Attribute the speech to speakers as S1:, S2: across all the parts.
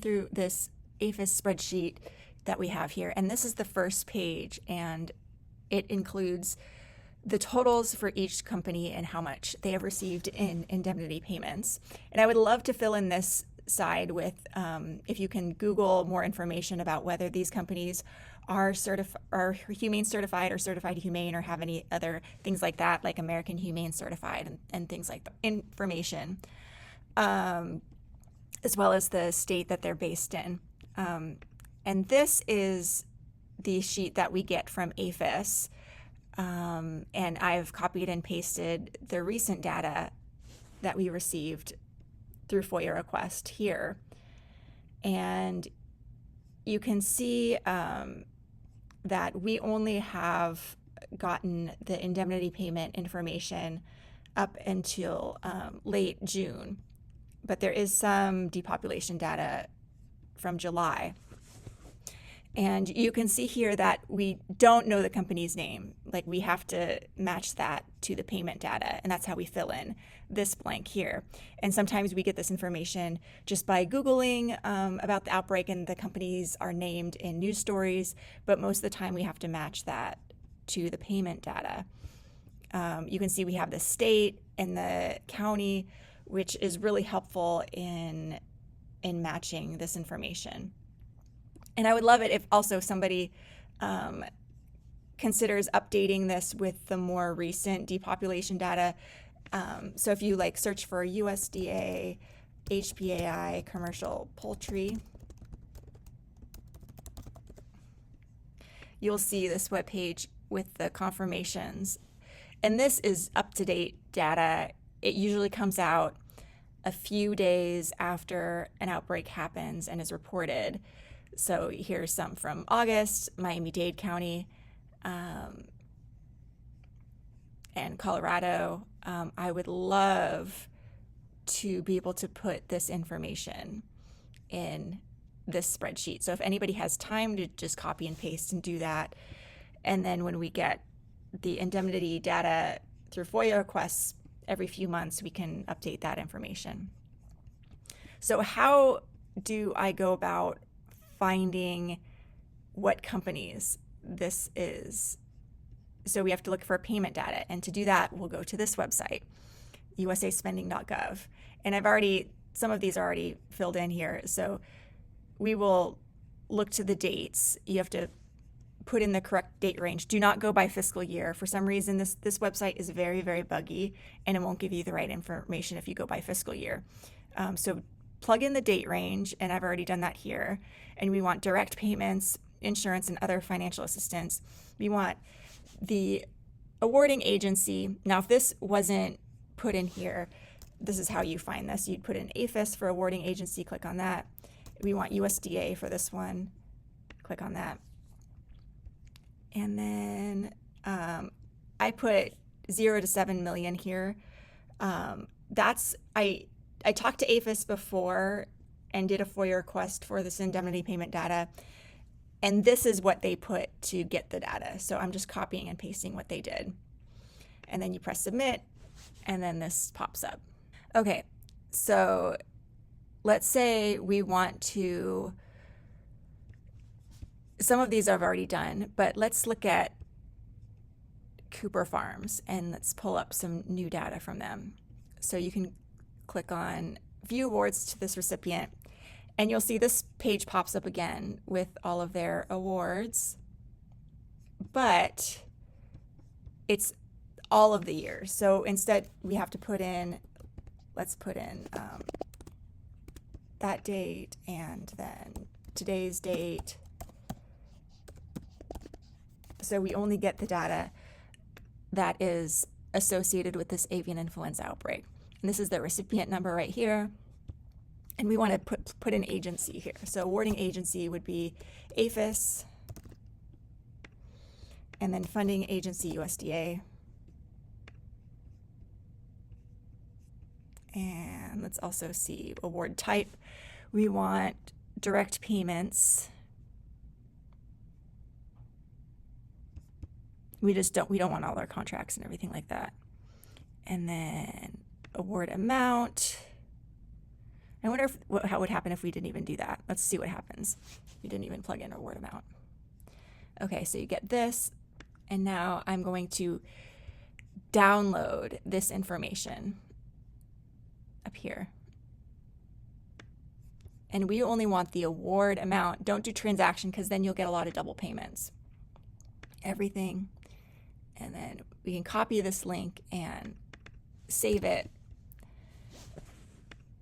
S1: through this APHIS spreadsheet that we have here, and this is the first page, and it includes the totals for each company and how much they have received in indemnity payments. And I would love to fill in this side with, if you can Google more information about whether these companies are humane certified or certified humane, or have any other things like that, like American Humane Certified and things like that, information, as well as the state that they're based in. And this is the sheet that we get from APHIS. And I've copied and pasted the recent data that we received through FOIA request here. And you can see that we only have gotten the indemnity payment information up until late June, but there is some depopulation data from July. And you can see here that we don't know the company's name. Like, we have to match that to the payment data, and that's how we fill in this blank here. And sometimes we get this information just by Googling about the outbreak, and the companies are named in news stories, but most of the time we have to match that to the payment data. You can see we have the state and the county, which is really helpful in matching this information. And I would love it if also somebody considers updating this with the more recent depopulation data. So if you search for USDA HPAI commercial poultry, you'll see this webpage with the confirmations. And this is up-to-date data. It usually comes out a few days after an outbreak happens and is reported. So here's some from August, Miami-Dade County, and Colorado. I would love to be able to put this information in this spreadsheet. So if anybody has time to just copy and paste and do that, and then when we get the indemnity data through FOIA requests every few months, we can update that information. So how do I go about finding what companies this is? So we have to look for payment data, and to do that, we'll go to this website, usaspending.gov. And some of these are already filled in here. So we will look to the dates. You have to put in the correct date range. Do not go by fiscal year. For some reason, this website is very, very buggy, and it won't give you the right information if you go by fiscal year. So plug in the date range, and I've already done that here. And we want direct payments, insurance, and other financial assistance. We want the awarding agency. Now, if this wasn't put in here, this is how you find this. You'd put in APHIS for awarding agency, click on that. We want USDA for this one, click on that. And then I put 0 to 7 million here. I talked to APHIS before and did a FOIA request for this indemnity payment data, and this is what they put to get the data. So I'm just copying and pasting what they did. And then you press submit, and then this pops up. Okay, so let's say we want to, some of these I've already done, but let's look at Cooper Farms, and let's pull up some new data from them. So you can click on View Awards to this recipient, and you'll see this page pops up again with all of their awards, but it's all of the years. So instead, we have to put in, let's put in that date and then today's date. So we only get the data that is associated with this avian influenza outbreak. And this is the recipient number right here. And we want to put an agency here. So awarding agency would be APHIS, and then funding agency USDA. And let's also see award type. We want direct payments. We don't want all our contracts and everything like that. And then award amount. I wonder if, how would happen if we didn't even do that. Let's see what happens. We didn't even plug in a word amount. Okay, so you get this, and now I'm going to download this information up here. And we only want the award amount. Don't do transaction because then you'll get a lot of double payments. Everything. And then we can copy this link and save it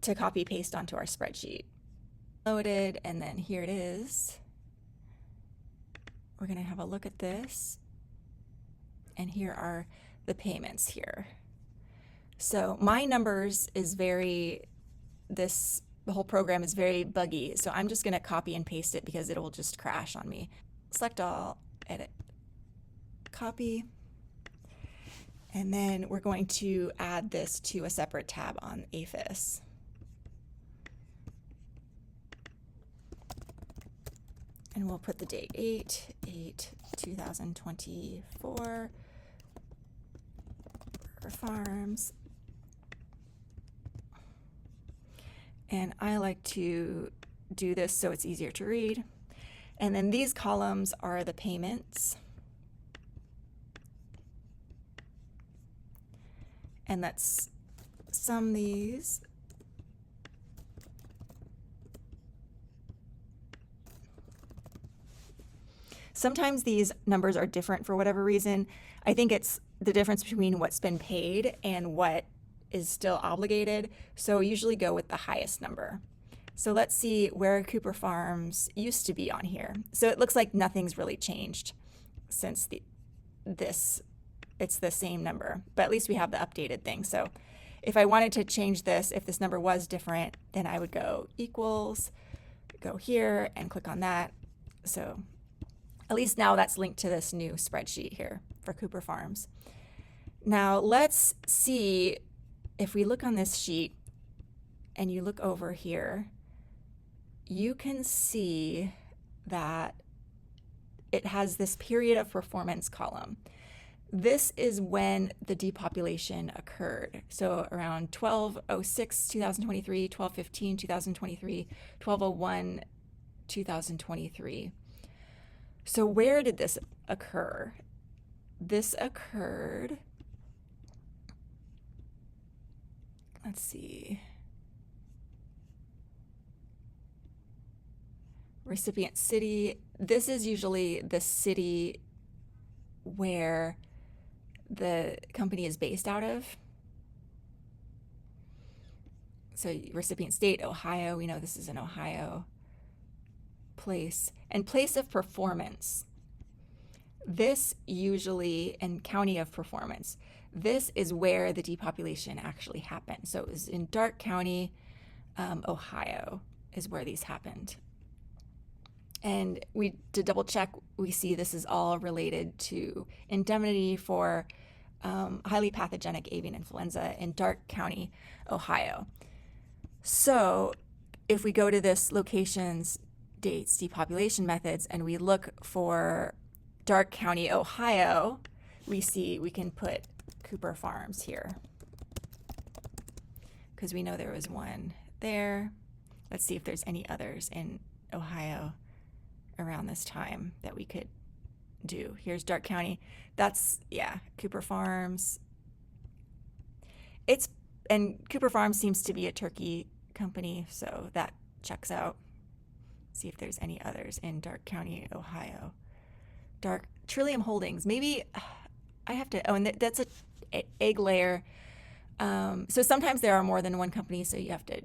S1: to copy paste onto our spreadsheet. Loaded, and then here it is. We're going to have a look at this. And here are the payments here. So my numbers is the whole program is very buggy. So I'm just going to copy and paste it because it will just crash on me. Select all, edit, copy. And then we're going to add this to a separate tab on APHIS. And we'll put the date 8/8/2024 for farms. And I like to do this so it's easier to read. And then these columns are the payments. And let's sum these. Sometimes these numbers are different for whatever reason. I think it's the difference between what's been paid and what is still obligated. So usually go with the highest number. So let's see where Cooper Farms used to be on here. So it looks like nothing's really changed since it's the same number, but at least we have the updated thing. So if I wanted to change this, if this number was different, then I would go equals, go here and click on that. So at least now that's linked to this new spreadsheet here for Cooper Farms. Now let's see if we look on this sheet and you look over here, you can see that it has this period of performance column. This is when the depopulation occurred. So around 12/06/2023, 12/15/2023, 12/01/2023. So where did this occur? This occurred, let's see, recipient city. This is usually the city where the company is based out of. So recipient state, Ohio. We know this is an Ohio place. And place of performance. This usually, and county of performance. This is where the depopulation actually happened. So it was in Darke County, Ohio is where these happened. And to double check, we see this is all related to indemnity for highly pathogenic avian influenza in Darke County, Ohio. So if we go to this locations, dates, depopulation methods, and we look for Darke County, Ohio, we see we can put Cooper Farms here because we know there was one there. Let's see if there's any others in Ohio around this time that we could do. Here's Darke County. That's, yeah, Cooper Farms. And Cooper Farms seems to be a turkey company, so that checks out. See if there's any others in Darke County, Ohio. Trillium Holdings. Maybe I have to, and that's a egg layer. So sometimes there are more than one company, so you have to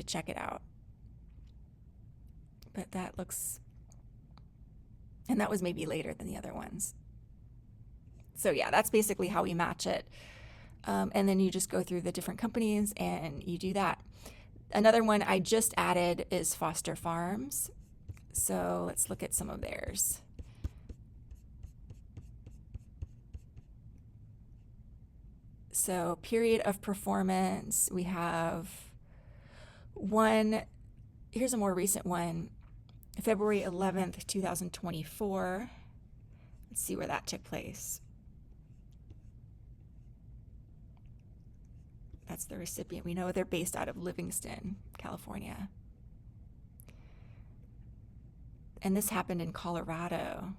S1: check it out. But that looks, and that was maybe later than the other ones. So yeah, that's basically how we match it. And then you just go through the different companies and you do that. Another one I just added is Foster Farms. So let's look at some of theirs. So period of performance, we have one, here's a more recent one, February 11th, 2024. Let's see where that took place. That's the recipient. We know they're based out of Livingston, California. And this happened in Colorado.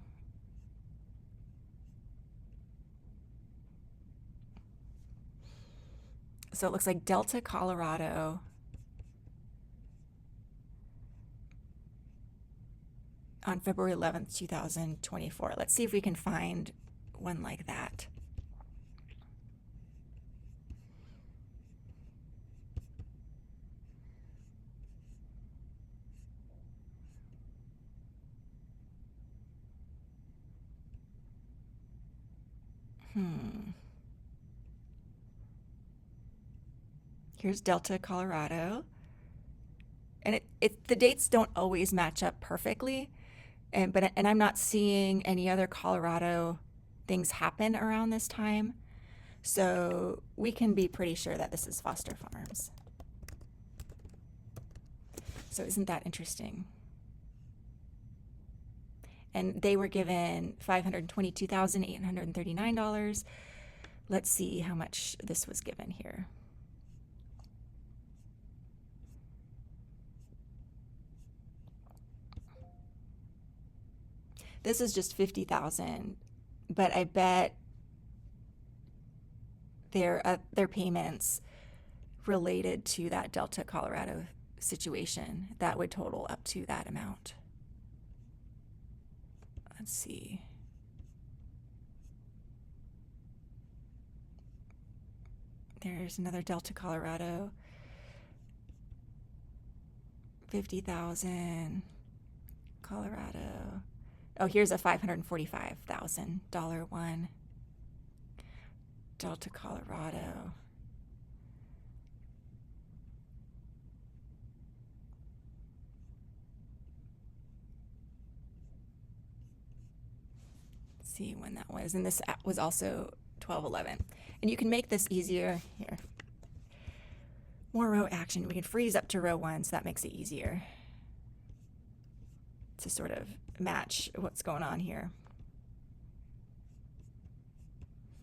S1: So it looks like Delta, Colorado. On February 11th, 2024. Let's see if we can find one like that. Here's Delta, Colorado. And the dates don't always match up perfectly. And I'm not seeing any other Colorado things happen around this time. So we can be pretty sure that this is Foster Farms. So isn't that interesting? And they were given $522,839. Let's see how much this was given here. This is just $50,000, but I bet their payments related to that Delta, Colorado situation that would total up to that amount. Let's see. There's another Delta, Colorado. 50,000. Colorado. Oh, here's a $545,000 one. Delta, Colorado. Let's see when that was. And this was also 12/11. And you can make this easier here. More row action. We can freeze up to row 1, so that makes it easier to sort of match what's going on here.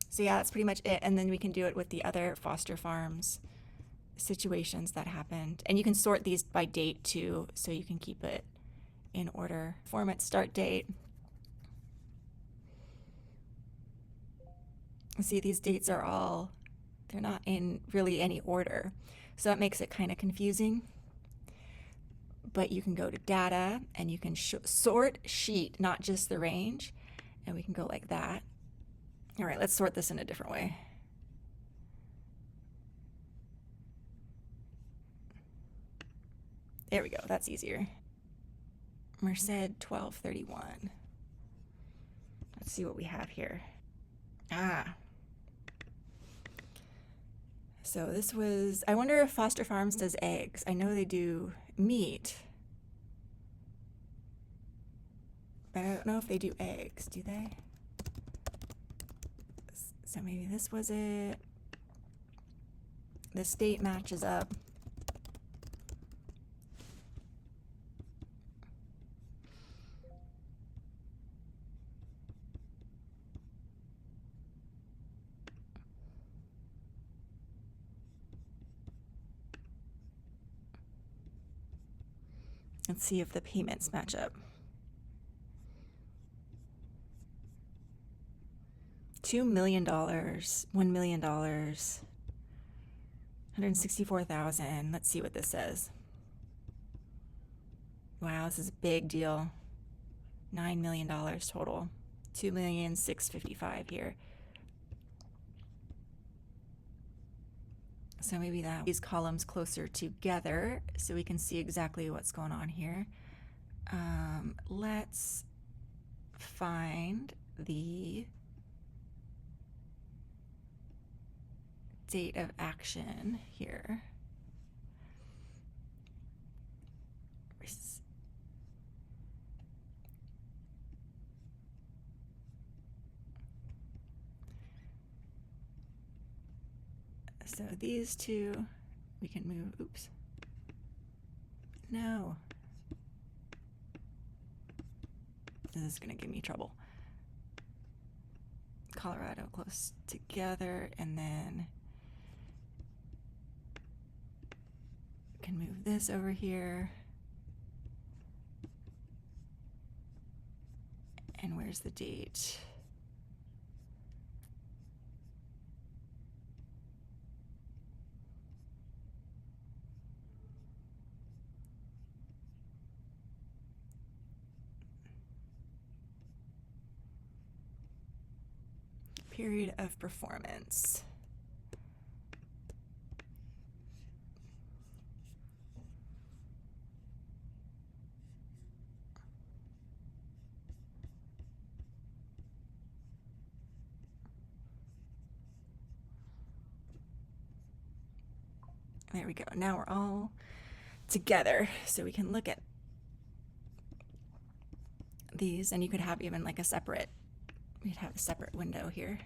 S1: So yeah, that's pretty much it. And then we can do it with the other Foster Farms situations that happened. And you can sort these by date too, so you can keep it in order. Format start date. See, these dates are all, they're not in really any order. So that makes it kind of confusing. But you can go to data and you can sort sheet, not just the range. And we can go like that. All right, let's sort this in a different way. There we go, that's easier. Merced 1231. Let's see what we have here. So this was, I wonder if Foster Farms does eggs. I know they do meat, but I don't know if they do eggs, do they? So maybe this was it. The state matches up. Let's see if the payments match up. $2 million, $1 million, 164,000. Let's see what this says. Wow, this is a big deal. $9 million total. $2,655,000 here. So maybe that these columns closer together so we can see exactly what's going on here. Let's find the date of action here. So these two, we can move, oops. No. This is gonna give me trouble. Colorado close together, and then can move this over here. And where's the date? Period of performance. There we go. Now we're all together, so we can look at these, and you could have even like a separate, we'd have a separate window here.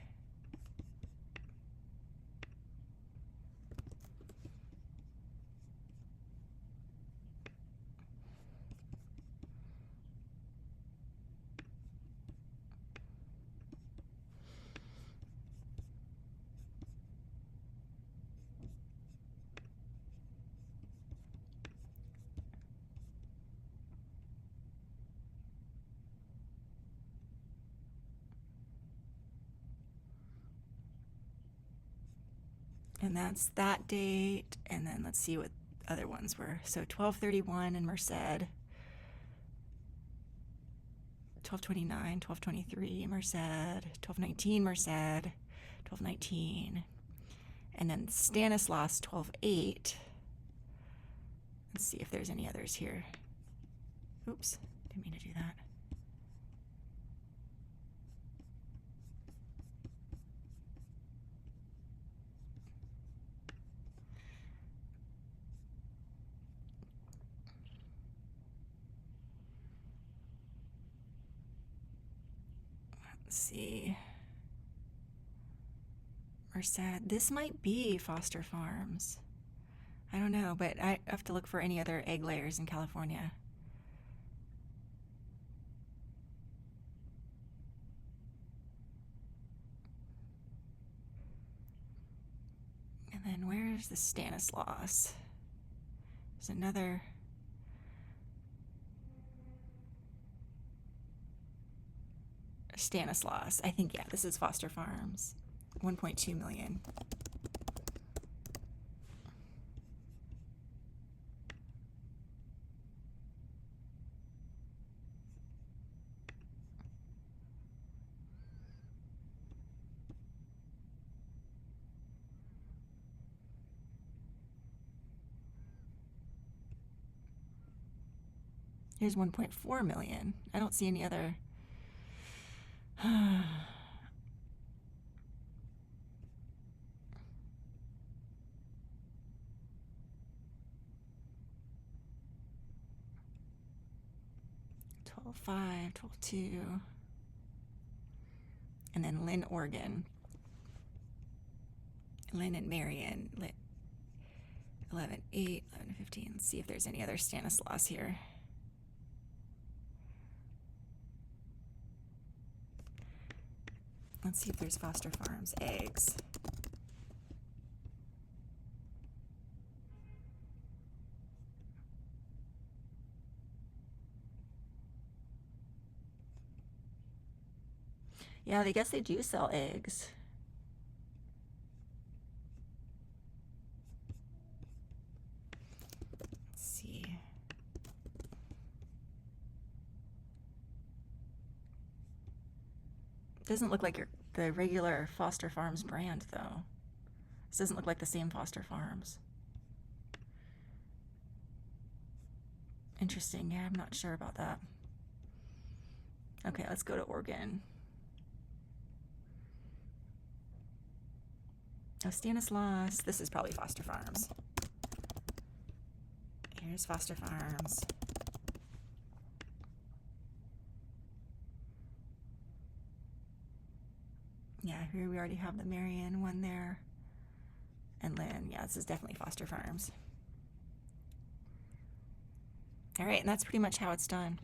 S1: And that's that date. And then let's see what other ones were. So 12/31 in Merced, 12/29, 12/23 Merced, 12/19 Merced, 12/19. And then Stanislaus 12/8. Let's see if there's any others here. Oops, didn't mean to do that. Let's see. Merced, this might be Foster Farms. I don't know, but I have to look for any other egg layers in California. And then where's the Stanislaus? There's another. Stanislaus. I think, yeah, this is Foster Farms. 1.2 million. Here's 1.4 million. I don't see any other. $12.5, $12.2, and then Lynn, Oregon. Lynn and Marion, 11.8, 11.15. Let's see if there's any other Stanislaus here. Let's see if there's Foster Farms eggs. Yeah, I guess they do sell eggs. Let's see. Doesn't look like the regular Foster Farms brand, though. This doesn't look like the same Foster Farms. Interesting. Yeah, I'm not sure about that. Okay, let's go to Oregon. Oh, Stanislaus. This is probably Foster Farms. Here's Foster Farms. Yeah, here we already have the Marion one there. And Lynn. Yeah, this is definitely Foster Farms. All right, and that's pretty much how it's done.